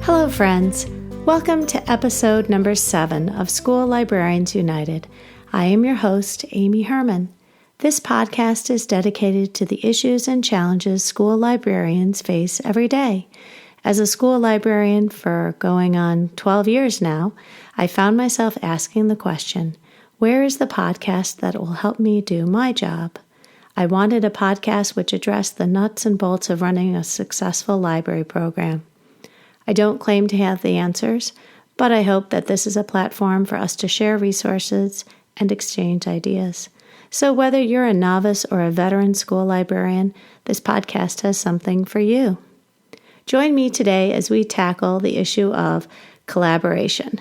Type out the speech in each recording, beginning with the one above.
Hello, friends. Welcome to episode number 7 of School Librarians United. I am your host, Amy Herman. This podcast is dedicated to the issues and challenges school librarians face every day. As a school librarian for going on 12 years now, I found myself asking the question, where is the podcast that will help me do my job? I wanted a podcast which addressed the nuts and bolts of running a successful library program. I don't claim to have the answers, but I hope that this is a platform for us to share resources and exchange ideas. So whether you're a novice or a veteran school librarian, this podcast has something for you. Join me today as we tackle the issue of collaboration.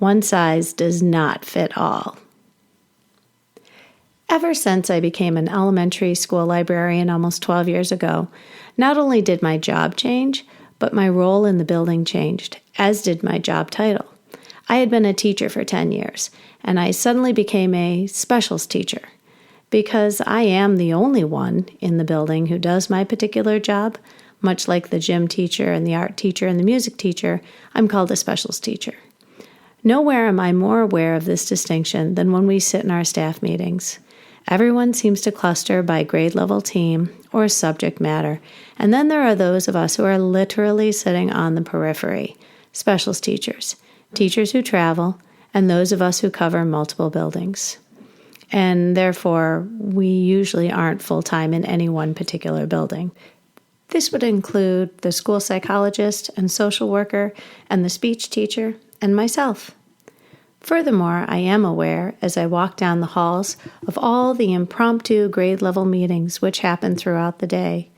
One size does not fit all. Ever since I became an elementary school librarian almost 12 years ago, not only did my job change, but my role in the building changed, as did my job title. I had been a teacher for 10 years, and I suddenly became a specials teacher. Because I am the only one in the building who does my particular job, much like the gym teacher and the art teacher and the music teacher, I'm called a specials teacher. Nowhere am I more aware of this distinction than when we sit in our staff meetings. Everyone seems to cluster by grade level team or subject matter, and then there are those of us who are literally sitting on the periphery, specials teachers, teachers who travel, and those of us who cover multiple buildings. And therefore, we usually aren't full-time in any one particular building. This would include the school psychologist and social worker and the speech teacher and myself. Furthermore, I am aware, as I walk down the halls, of all the impromptu grade-level meetings which happen throughout the day.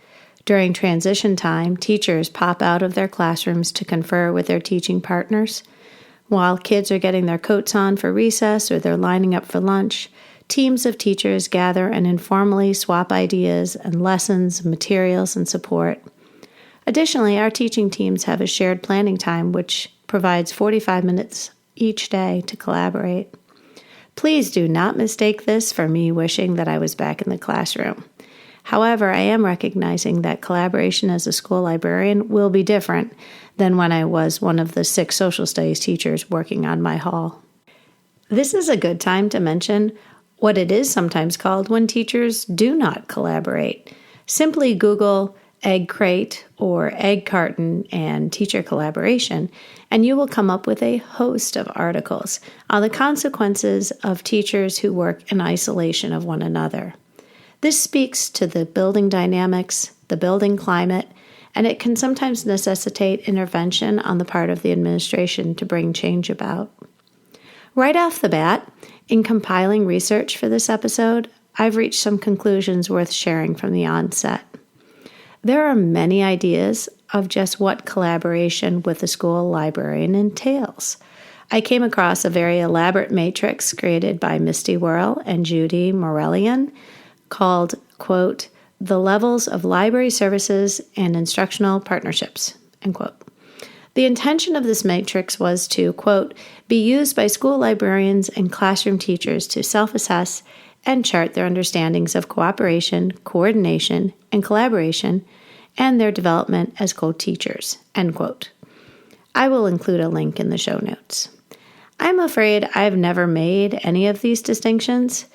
During transition time, teachers pop out of their classrooms to confer with their teaching partners. While kids are getting their coats on for recess or they're lining up for lunch, teams of teachers gather and informally swap ideas and lessons, materials, and support. Additionally, our teaching teams have a shared planning time which provides 45 minutes each day to collaborate. Please do not mistake this for me wishing that I was back in the classroom. However, I am recognizing that collaboration as a school librarian will be different than when I was one of the 6 social studies teachers working on my hall. This is a good time to mention what it is sometimes called when teachers do not collaborate. Simply Google egg crate or egg carton and teacher collaboration, and you will come up with a host of articles on the consequences of teachers who work in isolation of one another. This speaks to the building dynamics, the building climate, and it can sometimes necessitate intervention on the part of the administration to bring change about. Right off the bat, in compiling research for this episode, I've reached some conclusions worth sharing from the onset. There are many ideas of just what collaboration with a school librarian entails. I came across a very elaborate matrix created by Misti Werle and Judy Moreillon called, quote, "The Levels of Library Services and Instructional Partnerships," end quote. The intention of this matrix was to, quote, "be used by school librarians and classroom teachers to self-assess and chart their understandings of cooperation, coordination, and collaboration, and their development as co-teachers," end quote. I will include a link in the show notes. I'm afraid I've never made any of these distinctions.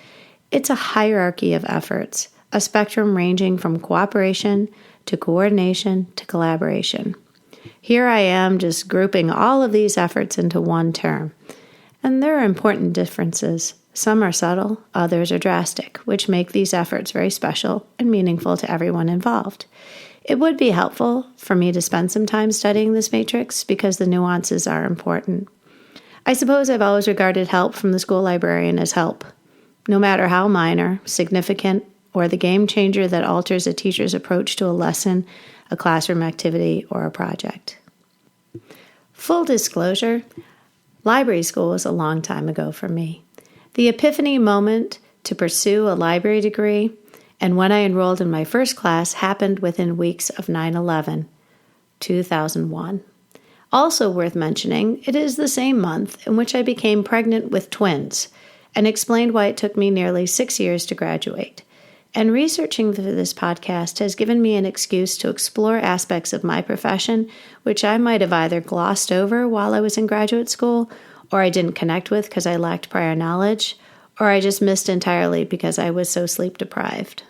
It's a hierarchy of efforts, a spectrum ranging from cooperation to coordination to collaboration. Here I am just grouping all of these efforts into one term. And there are important differences. Some are subtle, others are drastic, which make these efforts very special and meaningful to everyone involved. It would be helpful for me to spend some time studying this matrix because the nuances are important. I suppose I've always regarded help from the school librarian as help, no matter how minor, significant, or the game changer that alters a teacher's approach to a lesson, a classroom activity, or a project. Full disclosure, library school was a long time ago for me. The epiphany moment to pursue a library degree and when I enrolled in my first class happened within weeks of 9/11, 2001. Also worth mentioning, it is the same month in which I became pregnant with twins and explained why it took me nearly 6 years to graduate. And researching for this podcast has given me an excuse to explore aspects of my profession which I might have either glossed over while I was in graduate school, or I didn't connect with because I lacked prior knowledge, or I just missed entirely because I was so sleep deprived.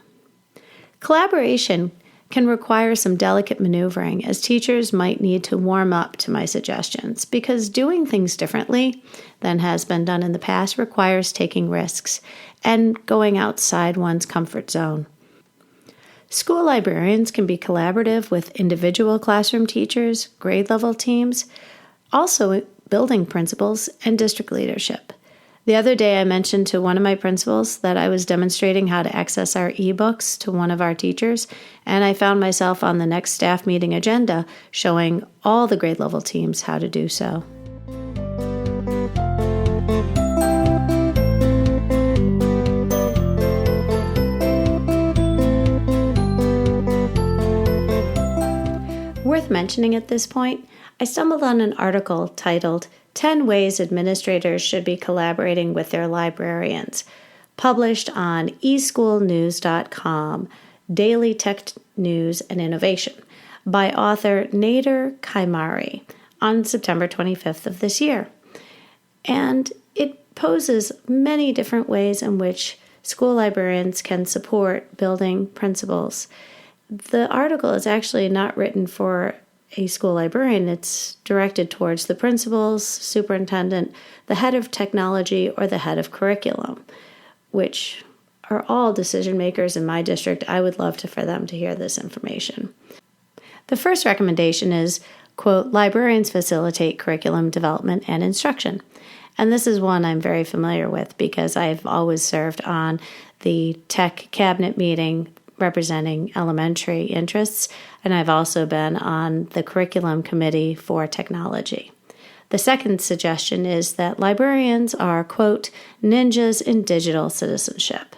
Collaboration can require some delicate maneuvering, as teachers might need to warm up to my suggestions, because doing things differently than has been done in the past requires taking risks and going outside one's comfort zone. School librarians can be collaborative with individual classroom teachers, grade level teams, also building principals, and district leadership. The other day I mentioned to one of my principals that I was demonstrating how to access our ebooks to one of our teachers, and I found myself on the next staff meeting agenda showing all the grade level teams how to do so. Worth mentioning at this point, I stumbled on an article titled 10 Ways Administrators Should Be Collaborating with Their Librarians, published on eschoolnews.com, Daily Tech News and Innovation, by author Nader Qaimari on September 25th of this year. And it poses many different ways in which school librarians can support building principals. The article is actually not written for a school librarian. It's directed towards the principals, superintendent, the head of technology, or the head of curriculum, which are all decision makers in my district. I would love for them to hear this information. The first recommendation is, quote, librarians facilitate curriculum development and instruction. And this is one I'm very familiar with because I've always served on the tech cabinet meeting representing elementary interests, and I've also been on the curriculum committee for technology. The second suggestion is that librarians are, quote, ninjas in digital citizenship.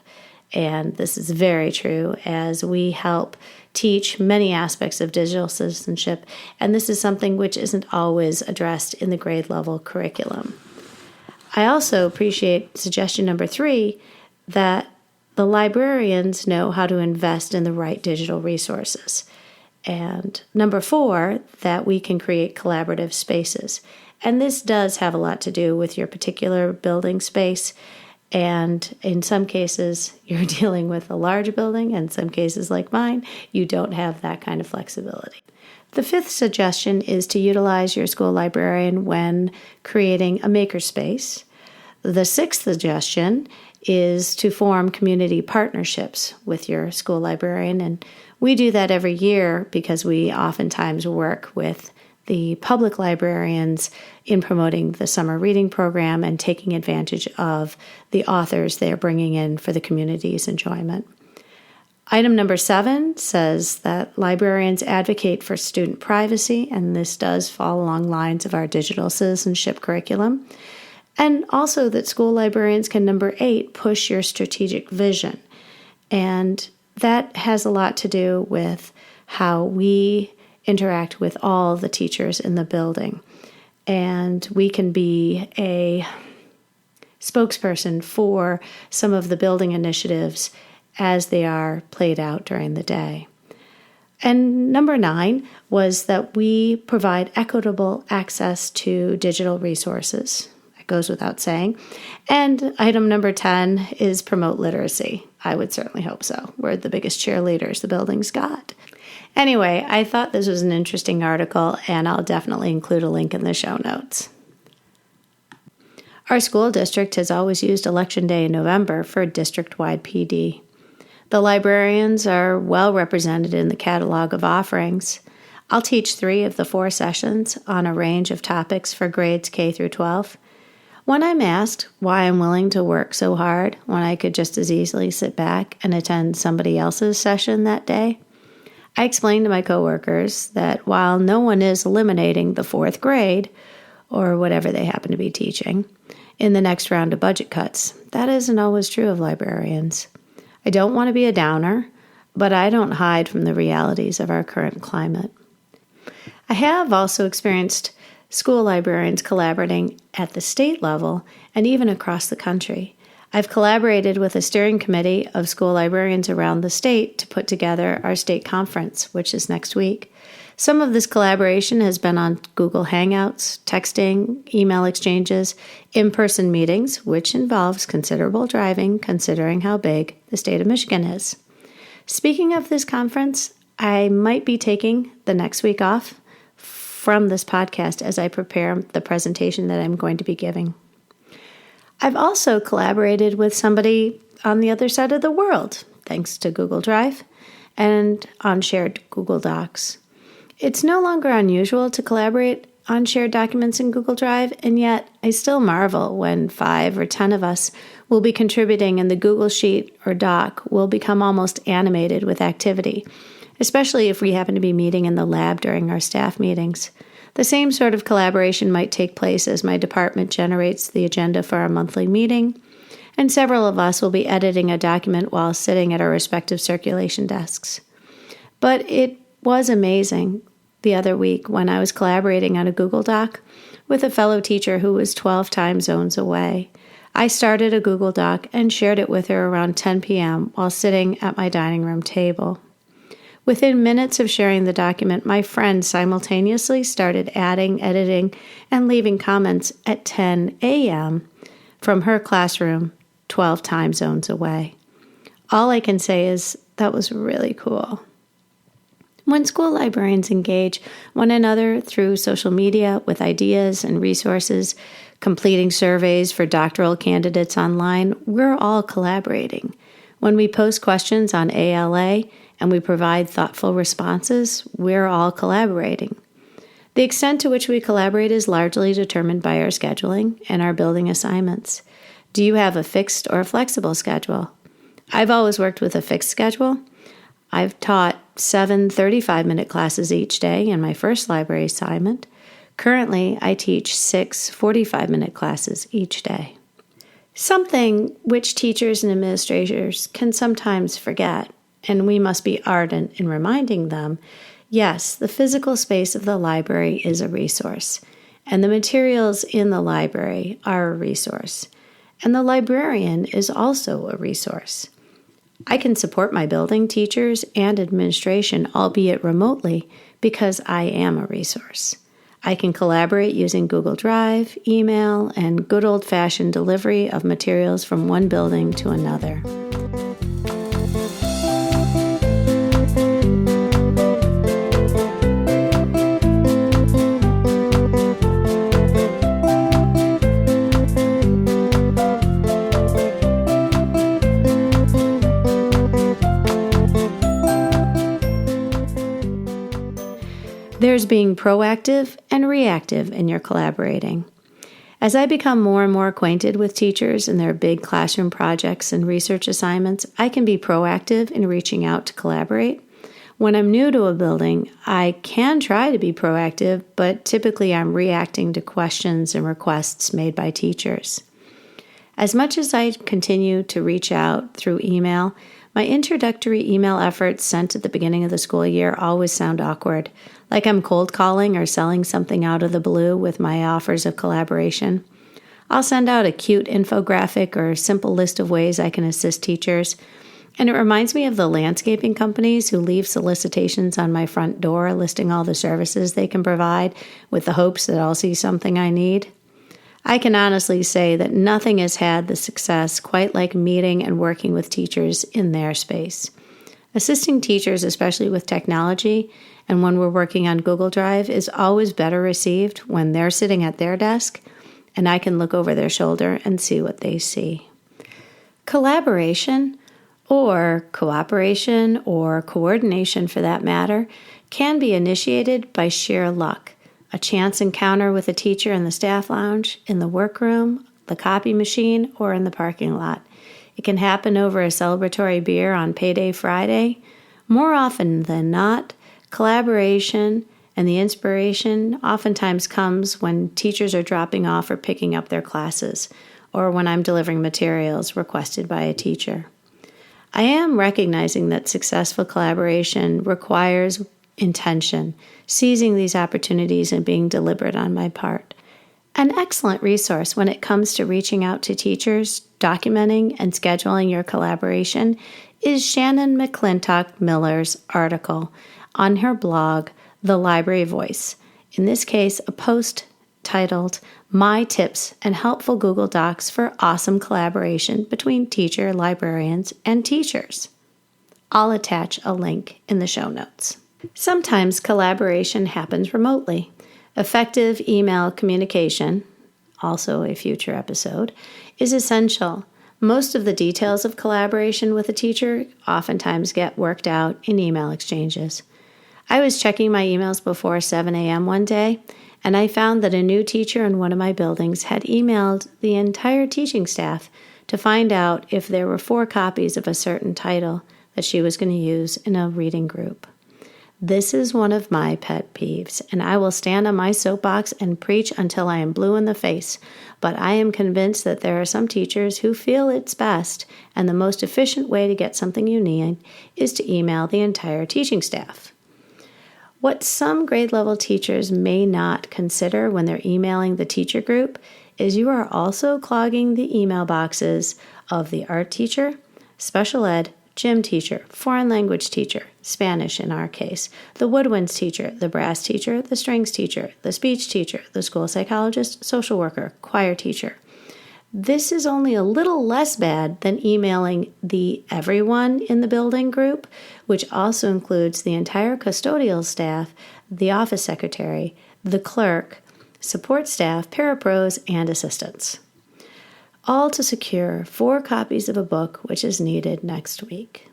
And this is very true, as we help teach many aspects of digital citizenship, and this is something which isn't always addressed in the grade level curriculum. I also appreciate suggestion number 3, that the librarians know how to invest in the right digital resources. And number 4, that we can create collaborative spaces. And this does have a lot to do with your particular building space. And in some cases, you're dealing with a large building. And in some cases, like mine, you don't have that kind of flexibility. The 5th suggestion is to utilize your school librarian when creating a makerspace. The 6th suggestion is to form community partnerships with your school librarian. And we do that every year because we oftentimes work with the public librarians in promoting the summer reading program and taking advantage of the authors they're bringing in for the community's enjoyment. Item number 7 says that librarians advocate for student privacy, and this does fall along lines of our digital citizenship curriculum. And also that school librarians can, number 8, push your strategic vision. And that has a lot to do with how we interact with all the teachers in the building. And we can be a spokesperson for some of the building initiatives as they are played out during the day. And number 9 was that we provide equitable access to digital resources. Goes without saying. And item number 10 is promote literacy. I would certainly hope so. We're the biggest cheerleaders the building's got. Anyway, I thought this was an interesting article, and I'll definitely include a link in the show notes. Our school district has always used Election Day in November for a district-wide PD. The librarians are well represented in the catalog of offerings. I'll teach 3 of the 4 sessions on a range of topics for grades K through 12. When I'm asked why I'm willing to work so hard when I could just as easily sit back and attend somebody else's session that day, I explain to my coworkers that while no one is eliminating the 4th grade, or whatever they happen to be teaching, in the next round of budget cuts, that isn't always true of librarians. I don't want to be a downer, but I don't hide from the realities of our current climate. I have also experienced school librarians collaborating at the state level and even across the country. I've collaborated with a steering committee of school librarians around the state to put together our state conference, which is next week. Some of this collaboration has been on Google Hangouts, texting, email exchanges, in-person meetings, which involves considerable driving considering how big the state of Michigan is. Speaking of this conference, I might be taking the next week off from this podcast as I prepare the presentation that I'm going to be giving. I've also collaborated with somebody on the other side of the world, thanks to Google Drive, and on shared Google Docs. It's no longer unusual to collaborate on shared documents in Google Drive, and yet I still marvel when 5 or 10 of us will be contributing and the Google Sheet or Doc will become almost animated with activity, especially if we happen to be meeting in the lab during our staff meetings. The same sort of collaboration might take place as my department generates the agenda for our monthly meeting, and several of us will be editing a document while sitting at our respective circulation desks. But it was amazing the other week when I was collaborating on a Google Doc with a fellow teacher who was 12 time zones away. I started a Google Doc and shared it with her around 10 p.m. while sitting at my dining room table. Within minutes of sharing the document, my friend simultaneously started adding, editing, and leaving comments at 10 a.m. from her classroom 12 time zones away. All I can say is that was really cool. When school librarians engage one another through social media with ideas and resources, completing surveys for doctoral candidates online, we're all collaborating. When we post questions on ALA and we provide thoughtful responses, we're all collaborating. The extent to which we collaborate is largely determined by our scheduling and our building assignments. Do you have a fixed or flexible schedule? I've always worked with a fixed schedule. I've taught 7 35-minute classes each day in my first library assignment. Currently, I teach 6 45-minute classes each day. Something which teachers and administrators can sometimes forget, and we must be ardent in reminding them, yes, the physical space of the library is a resource, and the materials in the library are a resource, and the librarian is also a resource. I can support my building, teachers, and administration, albeit remotely, because I am a resource. I can collaborate using Google Drive, email, and good old-fashioned delivery of materials from one building to another. There's being proactive and reactive in your collaborating. As I become more and more acquainted with teachers and their big classroom projects and research assignments, I can be proactive in reaching out to collaborate. When I'm new to a building, I can try to be proactive, but typically I'm reacting to questions and requests made by teachers. As much as I continue to reach out through email, my introductory email efforts sent at the beginning of the school year always sound awkward, like I'm cold calling or selling something out of the blue with my offers of collaboration. I'll send out a cute infographic or a simple list of ways I can assist teachers, and it reminds me of the landscaping companies who leave solicitations on my front door listing all the services they can provide with the hopes that I'll see something I need. I can honestly say that nothing has had the success quite like meeting and working with teachers in their space. Assisting teachers, especially with technology, and when we're working on Google Drive, is always better received when they're sitting at their desk and I can look over their shoulder and see what they see. Collaboration, or cooperation, or coordination for that matter, can be initiated by sheer luck. A chance encounter with a teacher in the staff lounge, in the workroom, the copy machine, or in the parking lot. It can happen over a celebratory beer on Payday Friday. More often than not, collaboration and the inspiration oftentimes comes when teachers are dropping off or picking up their classes, or when I'm delivering materials requested by a teacher. I am recognizing that successful collaboration requires intention, seizing these opportunities and being deliberate on my part. An excellent resource when it comes to reaching out to teachers documenting and scheduling your collaboration is Shannon McClintock Miller's article on her blog, The Library Voice. In this case, a post titled, My Tips and Helpful Google Docs for Awesome Collaboration Between Teacher, Librarians, and Teachers. I'll attach a link in the show notes. Sometimes collaboration happens remotely. Effective email communication, also a future episode, is essential. Most of the details of collaboration with a teacher oftentimes get worked out in email exchanges. I was checking my emails before 7 a.m. one day, and I found that a new teacher in one of my buildings had emailed the entire teaching staff to find out if there were 4 copies of a certain title that she was going to use in a reading group. This is one of my pet peeves, and I will stand on my soapbox and preach until I am blue in the face, but I am convinced that there are some teachers who feel it's best, and the most efficient way to get something you need is to email the entire teaching staff. What some grade level teachers may not consider when they're emailing the teacher group is you are also clogging the email boxes of the art teacher, special ed, gym teacher, foreign language teacher, Spanish in our case, the woodwinds teacher, the brass teacher, the strings teacher, the speech teacher, the school psychologist, social worker, choir teacher. This is only a little less bad than emailing the everyone in the building group, which also includes the entire custodial staff, the office secretary, the clerk, support staff, parapros, and assistants. All to secure 4 copies of a book which is needed next week.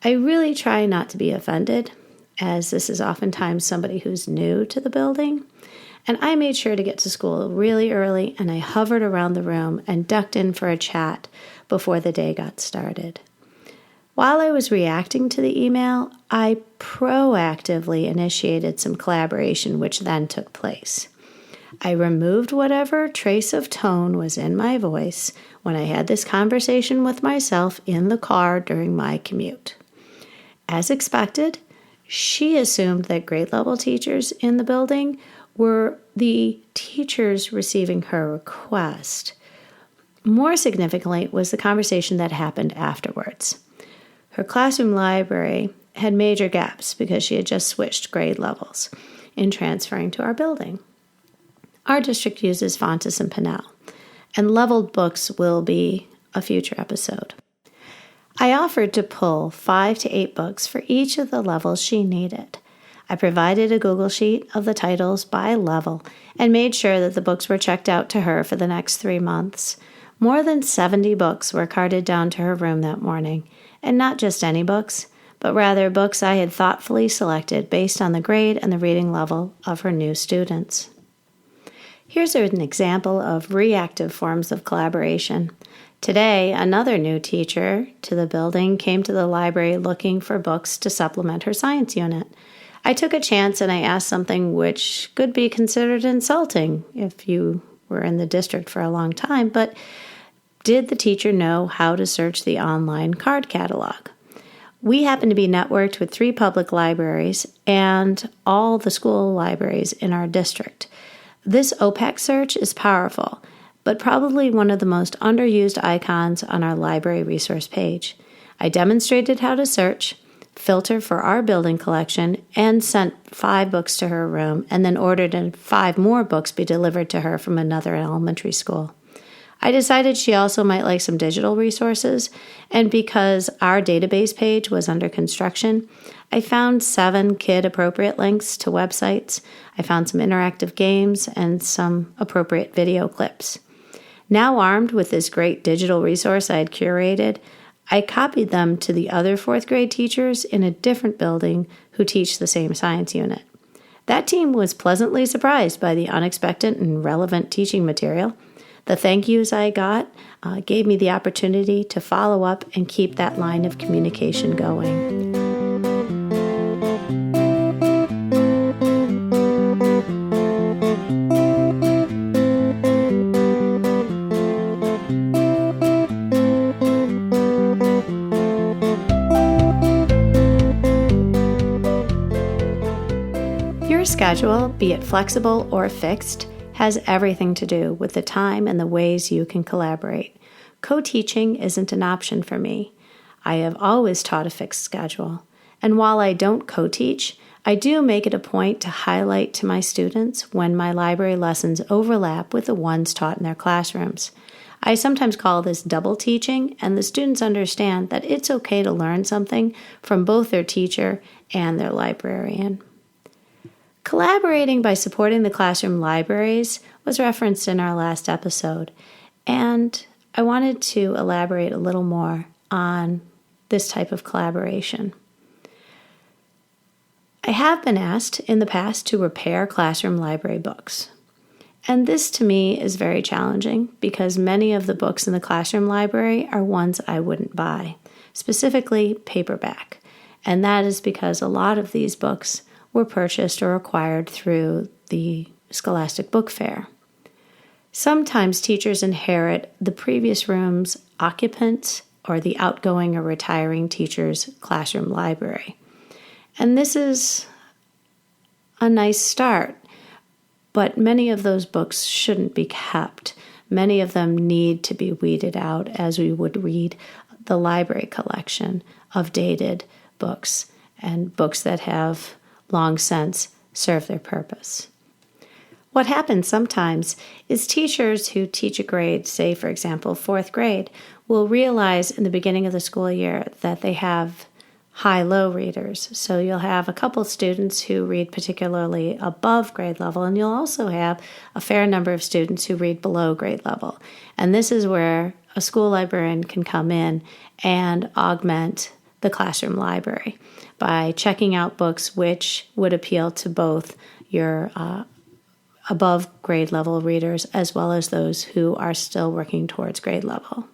I really try not to be offended, as this is oftentimes somebody who's new to the building, and I made sure to get to school really early, and I hovered around the room and ducked in for a chat before the day got started. While I was reacting to the email, I proactively initiated some collaboration which then took place. I removed whatever trace of tone was in my voice when I had this conversation with myself in the car during my commute. As expected, she assumed that grade level teachers in the building were the teachers receiving her request. More significantly was the conversation that happened afterwards. Her classroom library had major gaps because she had just switched grade levels in transferring to our building. Our district uses Fontes and Pinnell, and leveled books will be a future episode. I offered to pull 5 to 8 books for each of the levels she needed. I provided a Google sheet of the titles by level and made sure that the books were checked out to her for the next 3 months. More than 70 books were carted down to her room that morning, and not just any books, but rather books I had thoughtfully selected based on the grade and the reading level of her new students. Here's an example of reactive forms of collaboration. Today, another new teacher to the building came to the library looking for books to supplement her science unit. I took a chance and I asked something which could be considered insulting if you were in the district for a long time, but did the teacher know how to search the online card catalog? We happen to be networked with 3 public libraries and all the school libraries in our district. This OPAC search is powerful, but probably one of the most underused icons on our library resource page. I demonstrated how to search, filter for our building collection, and sent 5 books to her room, and then ordered 5 more books be delivered to her from another elementary school. I decided she also might like some digital resources, and because our database page was under construction, I found 7 kid-appropriate links to websites. I found some interactive games and some appropriate video clips. Now armed with this great digital resource I had curated, I copied them to the other 4th grade teachers in a different building who teach the same science unit. That team was pleasantly surprised by the unexpected and relevant teaching material. The thank yous I got gave me the opportunity to follow up and keep that line of communication going. Your schedule, be it flexible or fixed, has everything to do with the time and the ways you can collaborate. Co-teaching isn't an option for me. I have always taught a fixed schedule, and while I don't co-teach, I do make it a point to highlight to my students when my library lessons overlap with the ones taught in their classrooms. I sometimes call this double teaching, and the students understand that it's okay to learn something from both their teacher and their librarian. Collaborating by supporting the classroom libraries was referenced in our last episode, and I wanted to elaborate a little more on this type of collaboration. I have been asked in the past to repair classroom library books. And this to me is very challenging because many of the books in the classroom library are ones I wouldn't buy, specifically paperback. And that is because a lot of these books were purchased or acquired through the Scholastic Book Fair. Sometimes teachers inherit the previous room's occupants or the outgoing or retiring teacher's classroom library. And this is a nice start. But many of those books shouldn't be kept. Many of them need to be weeded out as we would read the library collection of dated books and books that have long since served their purpose. What happens sometimes is teachers who teach a grade, say for example 4th grade, will realize in the beginning of the school year that they have high-low readers. So you'll have a couple students who read particularly above grade level, and you'll also have a fair number of students who read below grade level. And this is where a school librarian can come in and augment the classroom library by checking out books which would appeal to both your above grade level readers as well as those who are still working towards grade level.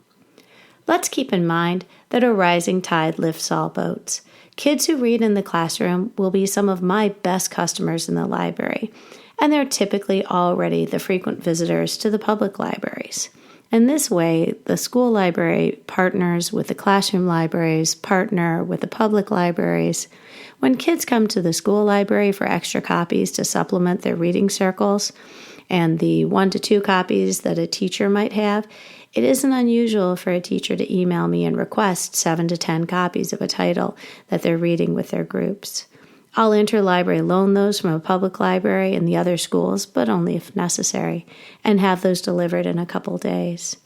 Let's keep in mind that a rising tide lifts all boats. Kids who read in the classroom will be some of my best customers in the library, and they're typically already the frequent visitors to the public libraries. In this way, the school library partners with the classroom libraries, partner with the public libraries. When kids come to the school library for extra copies to supplement their reading circles and the 1 to 2 copies that a teacher might have, it isn't unusual for a teacher to email me and request 7 to 10 copies of a title that they're reading with their groups. I'll interlibrary loan those from a public library in the other schools, but only if necessary, and have those delivered in a couple days.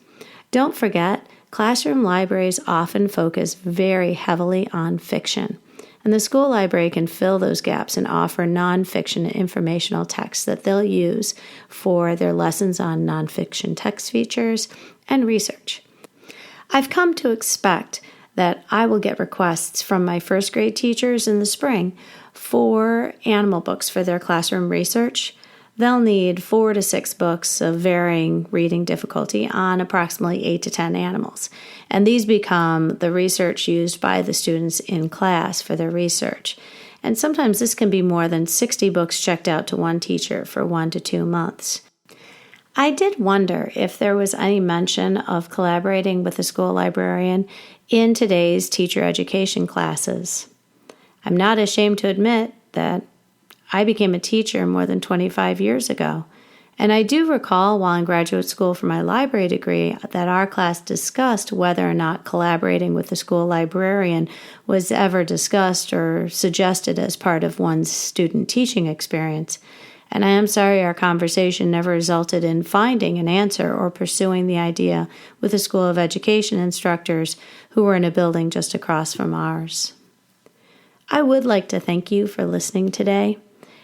Don't forget, classroom libraries often focus very heavily on fiction, and the school library can fill those gaps and offer nonfiction and informational texts that they'll use for their lessons on nonfiction text features and research. I've come to expect that I will get requests from my first grade teachers in the spring for animal books for their classroom research. They'll need 4 to 6 books of varying reading difficulty on approximately 8 to 10 animals. And these become the research used by the students in class for their research. And sometimes this can be more than 60 books checked out to one teacher for 1 to 2 months. I did wonder if there was any mention of collaborating with the school librarian in today's teacher education classes. I'm not ashamed to admit that I became a teacher more than 25 years ago, and I do recall while in graduate school for my library degree that our class discussed whether or not collaborating with the school librarian was ever discussed or suggested as part of one's student teaching experience. And I am sorry our conversation never resulted in finding an answer or pursuing the idea with the School of Education instructors who were in a building just across from ours. I would like to thank you for listening today.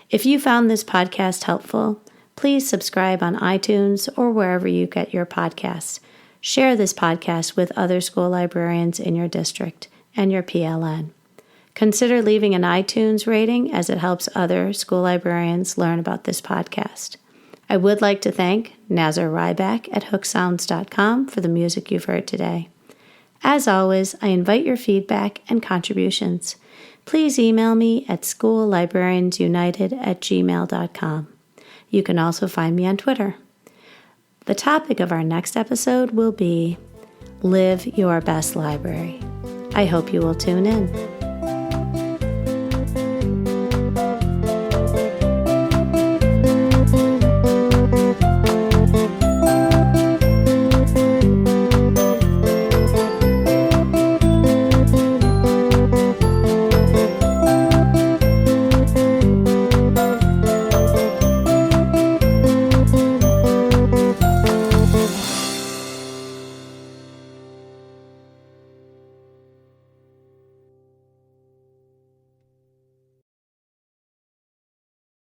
If you found this podcast helpful, please subscribe on iTunes or wherever you get your podcasts. Share this podcast with other school librarians in your district and your PLN. Consider leaving an iTunes rating as it helps other school librarians learn about this podcast. I would like to thank Nader Ryback at hooksounds.com for the music you've heard today. As always, I invite your feedback and contributions. Please email me at schoollibrariansunited@gmail.com. You can also find me on Twitter. The topic of our next episode will be Live Your Best Library. I hope you will tune in.